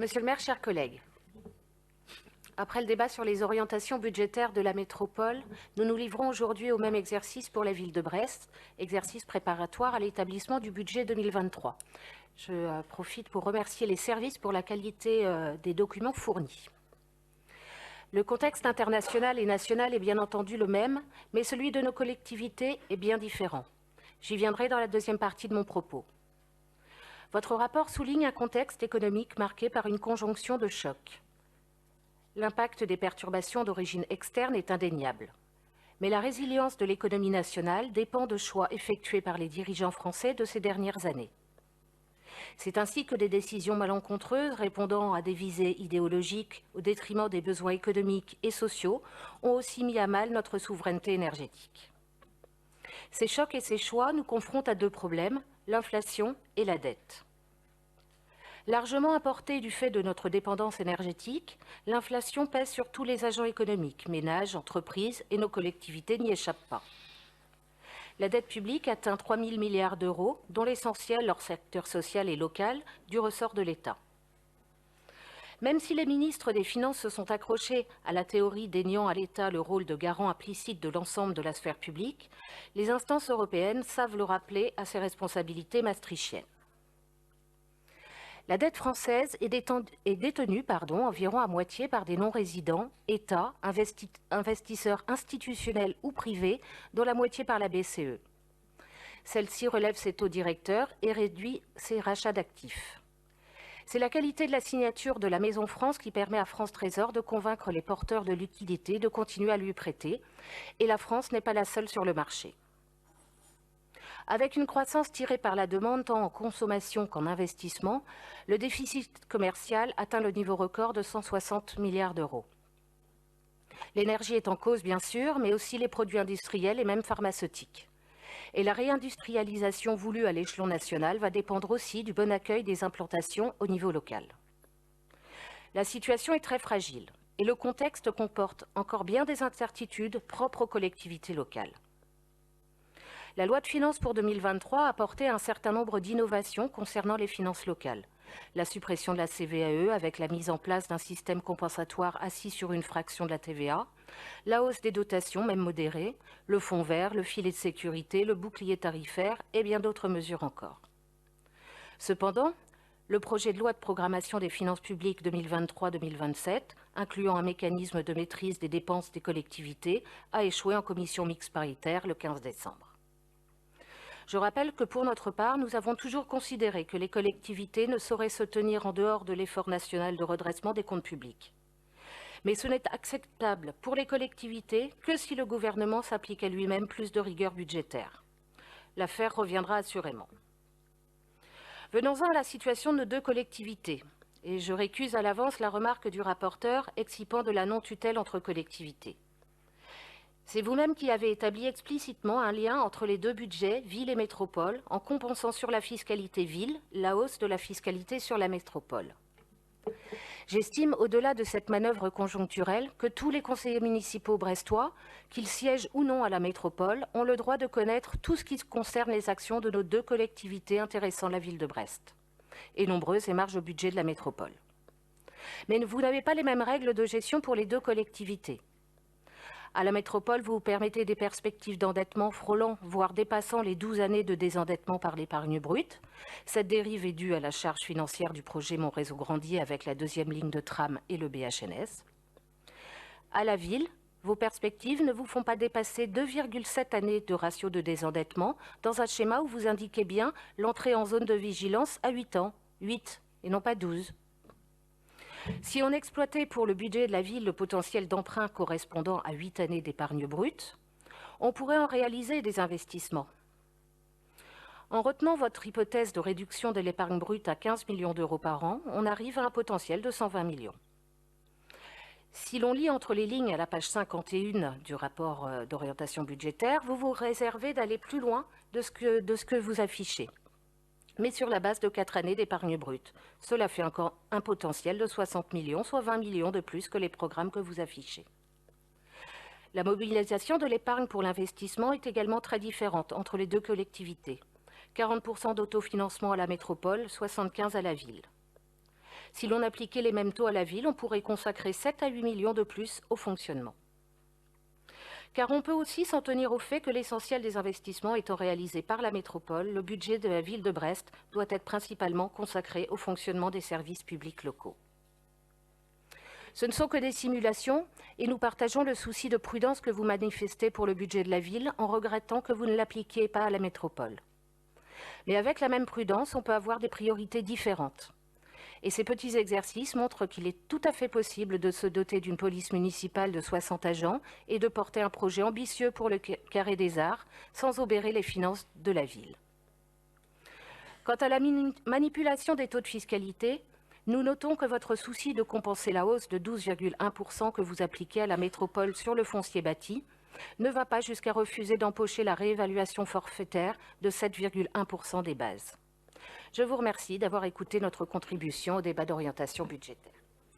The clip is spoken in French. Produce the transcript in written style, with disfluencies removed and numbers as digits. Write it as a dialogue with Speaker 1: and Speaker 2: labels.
Speaker 1: Monsieur le maire, chers collègues, après le débat sur les orientations budgétaires de la métropole, nous nous livrons aujourd'hui au même exercice pour la ville de Brest, exercice préparatoire à l'établissement du budget 2023. Je profite pour remercier les services pour la qualité des documents fournis. Le contexte international et national est bien entendu le même, mais celui de nos collectivités est bien différent. J'y viendrai dans la deuxième partie de mon propos. Votre rapport souligne un contexte économique marqué par une conjonction de chocs. L'impact des perturbations d'origine externe est indéniable. Mais la résilience de l'économie nationale dépend de choix effectués par les dirigeants français de ces dernières années. C'est ainsi que des décisions malencontreuses répondant à des visées idéologiques au détriment des besoins économiques et sociaux ont aussi mis à mal notre souveraineté énergétique. Ces chocs et ces choix nous confrontent à deux problèmes, l'inflation et la dette. Largement importée du fait de notre dépendance énergétique, l'inflation pèse sur tous les agents économiques, ménages, entreprises et nos collectivités n'y échappent pas. La dette publique atteint 3 000 milliards d'euros, dont l'essentiel, leur secteur social et local, du ressort de l'État. Même si les ministres des Finances se sont accrochés à la théorie déniant à l'État le rôle de garant implicite de l'ensemble de la sphère publique, les instances européennes savent le rappeler à ses responsabilités maastrichtiennes. La dette française est détenue environ à moitié par des non-résidents, États, investisseurs institutionnels ou privés, dont la moitié par la BCE. Celle-ci relève ses taux directeurs et réduit ses rachats d'actifs. C'est la qualité de la signature de la Maison France qui permet à France Trésor de convaincre les porteurs de liquidités de continuer à lui prêter, et la France n'est pas la seule sur le marché. Avec une croissance tirée par la demande tant en consommation qu'en investissement, le déficit commercial atteint le niveau record de 160 milliards d'euros. L'énergie est en cause bien sûr, mais aussi les produits industriels et même pharmaceutiques. Et la réindustrialisation voulue à l'échelon national va dépendre aussi du bon accueil des implantations au niveau local. La situation est très fragile et le contexte comporte encore bien des incertitudes propres aux collectivités locales. La loi de finances pour 2023 a apporté un certain nombre d'innovations concernant les finances locales. La suppression de la CVAE avec la mise en place d'un système compensatoire assis sur une fraction de la TVA, la hausse des dotations, même modérées, le fonds vert, le filet de sécurité, le bouclier tarifaire et bien d'autres mesures encore. Cependant, le projet de loi de programmation des finances publiques 2023-2027, incluant un mécanisme de maîtrise des dépenses des collectivités, a échoué en commission mixte paritaire le 15 décembre. Je rappelle que pour notre part, nous avons toujours considéré que les collectivités ne sauraient se tenir en dehors de l'effort national de redressement des comptes publics. Mais ce n'est acceptable pour les collectivités que si le gouvernement s'applique à lui-même plus de rigueur budgétaire. L'affaire reviendra assurément. Venons-en à la situation de nos deux collectivités, et je récuse à l'avance la remarque du rapporteur excipant de la non-tutelle entre collectivités. C'est vous-même qui avez établi explicitement un lien entre les deux budgets, ville et métropole, en compensant sur la fiscalité ville la hausse de la fiscalité sur la métropole. J'estime, au-delà de cette manœuvre conjoncturelle, que tous les conseillers municipaux brestois, qu'ils siègent ou non à la métropole, ont le droit de connaître tout ce qui concerne les actions de nos deux collectivités intéressant la ville de Brest. Et nombreuses émargent au budget de la métropole. Mais vous n'avez pas les mêmes règles de gestion pour les deux collectivités. À la métropole, vous vous permettez des perspectives d'endettement frôlant, voire dépassant les 12 années de désendettement par l'épargne brute. Cette dérive est due à la charge financière du projet Mon Réseau Grandit avec la deuxième ligne de tram et le BHNS. À la ville, vos perspectives ne vous font pas dépasser 2,7 années de ratio de désendettement dans un schéma où vous indiquez bien l'entrée en zone de vigilance à 8 ans, 8 et non pas 12. Si on exploitait pour le budget de la ville le potentiel d'emprunt correspondant à 8 années d'épargne brute, on pourrait en réaliser des investissements. En retenant votre hypothèse de réduction de l'épargne brute à 15 millions d'euros par an, on arrive à un potentiel de 120 millions. Si l'on lit entre les lignes à la page 51 du rapport d'orientation budgétaire, vous vous réservez d'aller plus loin de ce que vous affichez, mais sur la base de 4 années d'épargne brute. Cela fait encore un potentiel de 60 millions, soit 20 millions de plus que les programmes que vous affichez. La mobilisation de l'épargne pour l'investissement est également très différente entre les deux collectivités. 40% d'autofinancement à la métropole, 75% à la ville. Si l'on appliquait les mêmes taux à la ville, on pourrait consacrer 7 à 8 millions de plus au fonctionnement. Car on peut aussi s'en tenir au fait que l'essentiel des investissements étant réalisés par la métropole, le budget de la ville de Brest doit être principalement consacré au fonctionnement des services publics locaux. Ce ne sont que des simulations et nous partageons le souci de prudence que vous manifestez pour le budget de la ville en regrettant que vous ne l'appliquiez pas à la métropole. Mais avec la même prudence, on peut avoir des priorités différentes. Et ces petits exercices montrent qu'il est tout à fait possible de se doter d'une police municipale de 60 agents et de porter un projet ambitieux pour le Carré des Arts sans obérer les finances de la ville. Quant à la manipulation des taux de fiscalité, nous notons que votre souci de compenser la hausse de 12,1% que vous appliquez à la métropole sur le foncier bâti ne va pas jusqu'à refuser d'empocher la réévaluation forfaitaire de 7,1% des bases. Je vous remercie d'avoir écouté notre contribution au débat d'orientation budgétaire.